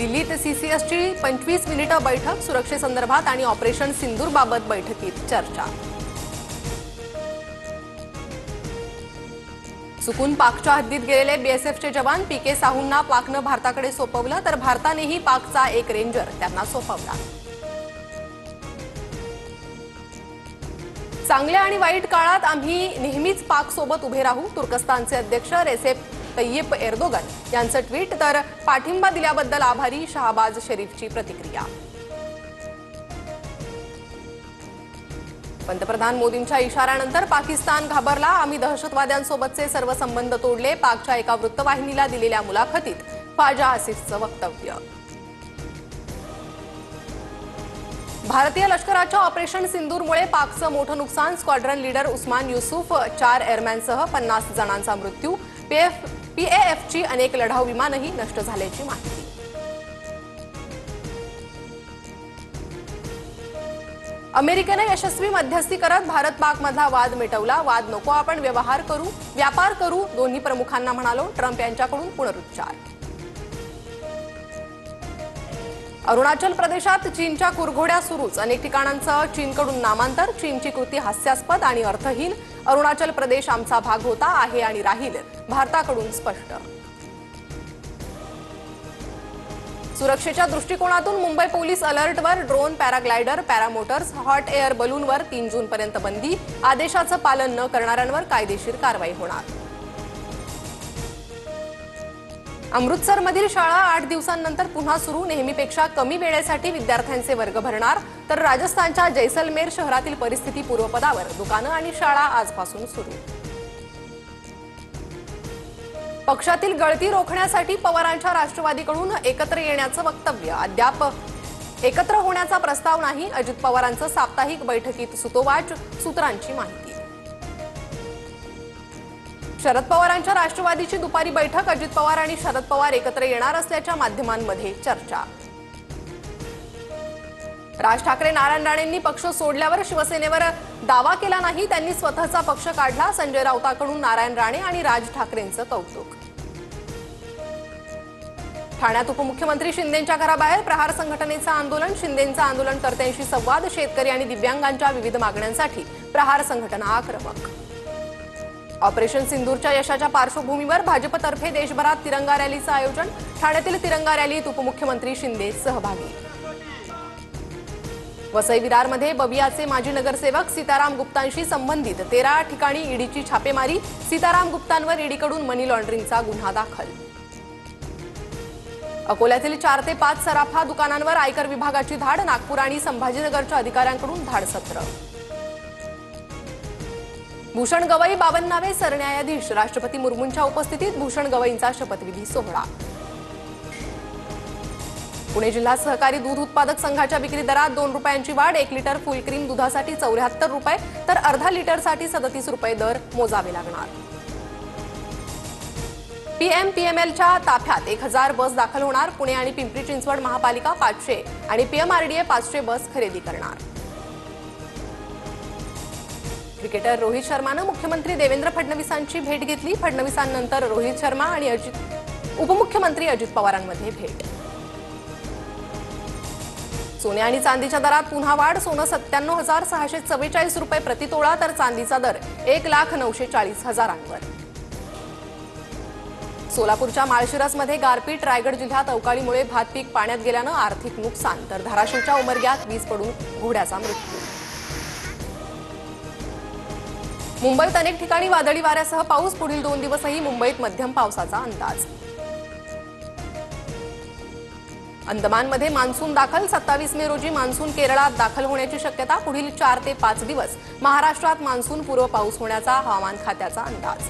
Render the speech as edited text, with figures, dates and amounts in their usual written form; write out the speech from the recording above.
दिल्लीत सीसीएसची 25 मिनिटं बैठक, सुरक्षेसंदर्भात आणि ऑपरेशन सिंदूरबाबत बैठकीत चर्चा। चुकून पाकच्या हद्दीत गेलेले बीएसएफचे जवान पीके साहूंना पाकनं भारताकडे सोपवलं, तर भारतानेही पाकचा एक रेंजर त्यांना सोपवला। चांगल्या आणि वाईट काळात आम्ही नेहमीच पाकसोबत उभे राहू, तुर्कस्तानचे अध्यक्ष रेसेप तय्यिप एर्दोगन यांचं ट्विट, तर पाठिंबा दिल्याबद्दल आभारी शहबाज शरीफची प्रतिक्रिया। पंतप्रधान मोदींच्या इशाऱ्यानंतर पाकिस्तान घाबरला, आम्ही दहशतवाद्यांसोबतचे सर्व संबंध तोडले, पाकच्या एका वृत्तवाहिनीला दिलेल्या मुलाखतीत ख्वाजा आसिफचं वक्तव्य। भारतीय लष्कराच्या ऑपरेशन सिंदूरमुळे पाकचं मोठं नुकसान, स्क्वॉड्रन लीडर उस्मान युसूफ 4 एअरमॅनसह 50 जणांचा मृत्यू, पीएएफची अनेक लढाऊ विमानही नष्ट झाल्याची माहिती। अमेरिकेने यशस्वी मध्यस्थी करत भारत पाकमधला वाद मिटवला, वाद नको आपण व्यापार करू दोन्ही प्रमुखांना म्हणालो, ट्रम्प यांच्याकडून पुनरुच्चार। अरुणाचल प्रदेशात चीनच्या कुरघोड्या सुरूच, अनेक ठिकाणांचं चीनकडून नामांतर, चीनची कृती हास्यास्पद आणि अर्थहीन, अरुणाचल प्रदेश आमचा भाग होता, आहे आणि राहील, भारताकडून स्पष्ट। सुरक्षेच्या दृष्टिकोनातून मुंबई पोलीस अलर्टवर, drone, paraglider, paramotors, hot air बलूनवर 3 जूनपर्यंत बंदी, आदेशाचं पालन न करणाऱ्यांवर कायदेशीर कारवाई होणार। अमृतसरमधील शाळा 8 दिवसांनंतर पुन्हा सुरू, नेहमीपेक्षा कमी वेळेसाठी विद्यार्थ्यांचे वर्ग भरणार, तर राजस्थानच्या जैसलमेर शहरातील परिस्थिती पूर्वपदावर, दुकानं आणि शाळा आजपासून सुरू। पक्षातील गळती रोखण्यासाठी पवारांच्या राष्ट्रवादीकडून एकत्र येण्याचं वक्तव्य, अद्याप एकत्र होण्याचा प्रस्ताव नाही, अजित पवारांचं साप्ताहिक बैठकीत सुतोवाच, सूत्रांची माहिती। शरद पवारांच्या राष्ट्रवादीची दुपारी बैठक, अजित पवार आणि शरद पवार एकत्र येणार असल्याच्या माध्यमांमध्ये चर्चा। राज ठाकरे नारायण राणेंनी पक्ष सोडल्यावर शिवसेनेवर दावा केला नाही, त्यांनी स्वतःचा पक्ष काढला, संजय राऊतांकडून नारायण राणे आणि राज ठाकरेंचं कौतुक। ठाण्यात उपमुख्यमंत्री शिंदेंच्या घराबाहेर प्रहार संघटनेचं आंदोलन, शिंदेंचा आंदोलनकर्त्यांशी संवाद, शेतकरी आणि दिव्यांगांच्या विविध मागण्यांसाठी प्रहार संघटना आक्रमक। ऑपरेशन सिंदूरच्या यशाच्या पार्श्वभूमीवर भाजपतर्फे देशभरात तिरंगा रॅलीचं आयोजन, ठाण्यातील तिरंगा रॅलीत उपमुख्यमंत्री शिंदे सहभागी। वसई विरारमध्ये बबियाचे माजी नगरसेवक सीताराम गुप्तांशी संबंधित 13 ठिकाणी ईडीची छापेमारी, सीताराम गुप्तांवर ईडीकडून मनी लॉन्ड्रिंगचा गुन्हा दाखल। अकोल्यातील 4 ते 5 सराफा दुकानांवर आयकर विभागाची धाड, नागपूर आणि संभाजीनगरच्या अधिकाऱ्यांकडून धाडसत्र। भूषण गवई 52वे सरन्यायाधीश, राष्ट्रपती मुर्मूंच्या उपस्थितीत भूषण गवईंचा शपथविधी सोहळा। पुणे जिल्हा सहकारी दूध उत्पादक संघाच्या विक्री दरात 2 रुपयांची वाढ, 1 लिटर फुल क्रीम दुधासाठी 74 रुपये, तर अर्धा लिटरसाठी 37 रुपये दर मोजावे लागणार। पीएमपीएमएलच्या ताफ्यात 1000 बस दाखल होणार, पुणे आणि पिंपरी चिंचवड महापालिका 500 आणि पीएमआरडीए 500 बस खरेदी करणार। क्रिकेटर रोहित शर्मानं मुख्यमंत्री देवेंद्र फडणवीसांची भेट घेतली, फडणवीसांनंतर रोहित शर्मा आणि उपमुख्यमंत्री अजित पवारांमध्ये भेट। सोने आणि चांदीच्या दरात पुन्हा वाढ, सोनं 97,644 रुपये प्रतितोळा, तर चांदीचा दर 1,09,40,000 सोलापूरच्या माळशिरसमध्ये गारपीट, रायगड जिल्ह्यात अवकाळीमुळे भात पीक पाण्यात गेल्यानं आर्थिक नुकसान, तर धाराशिवच्या उमरग्यात वीज पडून घोड्याचा मृत्यू। मुंबईत अनेक ठिकाणी वादळी वाऱ्यासह पाऊस, पुढील 2 दिवसही मुंबईत मध्यम पावसाचा अंदाज। अंदमानमध्ये मान्सून दाखल, 27 मे रोजी मान्सून केरळात दाखल होण्याची शक्यता, पुढील 4 ते 5 दिवस महाराष्ट्रात मान्सून पूर्व पाऊस होण्याचा हवामान खात्याचा अंदाज।